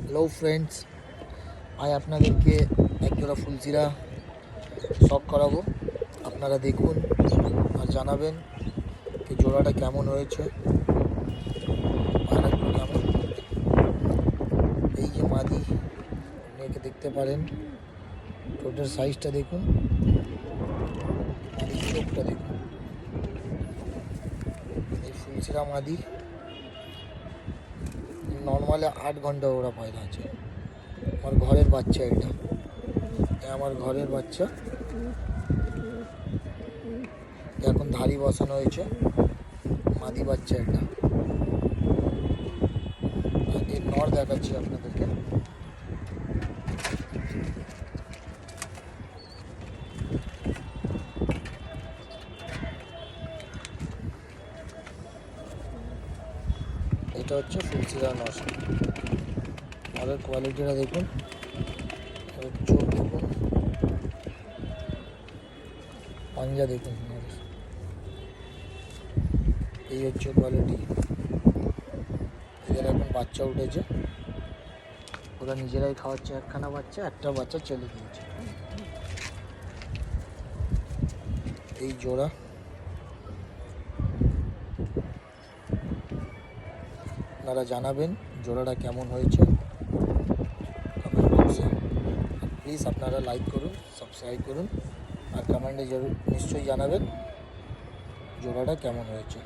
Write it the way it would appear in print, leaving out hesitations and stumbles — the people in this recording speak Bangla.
হ্যালো ফ্রেন্ডস, আজ আপনাদেরকে একজোড়া ফুলচিরা শখ করাবো। আপনারা দেখুন আর জানাবেন যে জোড়াটা কেমন হয়েছে, পায়রাগুলো কেমন। এই যে মাদি, আপনি একে দেখতে পারেন। ঠোঁটের সাইজটা দেখুন, মাদির চোখটা দেখুন। এই ফুলচিরা মাদি নর্মালি 8 ঘন্টা ওরা পায়রা আছে। আমার ঘরের বাচ্চা এটা, আমার ঘরের বাচ্চা। এখন ধাড়ি বসানো হয়েছে, মাদি বাচ্চা এটা। এর নর দেখাচ্ছি আপনাদেরকে। এটা হচ্ছে ফুলচিরা নর। নরের কোয়ালিটিটা দেখুন, চোখ দেখুন, পাঞ্জা দেখুন নরের। এই হচ্ছে কোয়ালিটি। এদের এখন বাচ্চা উঠেছে, ওরা নিজেরাই খাওয়াচ্ছে একখানা বাচ্চা, একটা বাচ্চা ছেলে দিয়েছে। এই জোড়া আপনারা জানাবেন জোড়াটা কেমন হয়েছে কমেন্ট বক্সে। প্লিজ আপনারা লাইক করুন, সাবস্ক্রাইব করুন আর কমেন্টে নিশ্চয়ই জানাবেন জোড়াটা কেমন হয়েছে।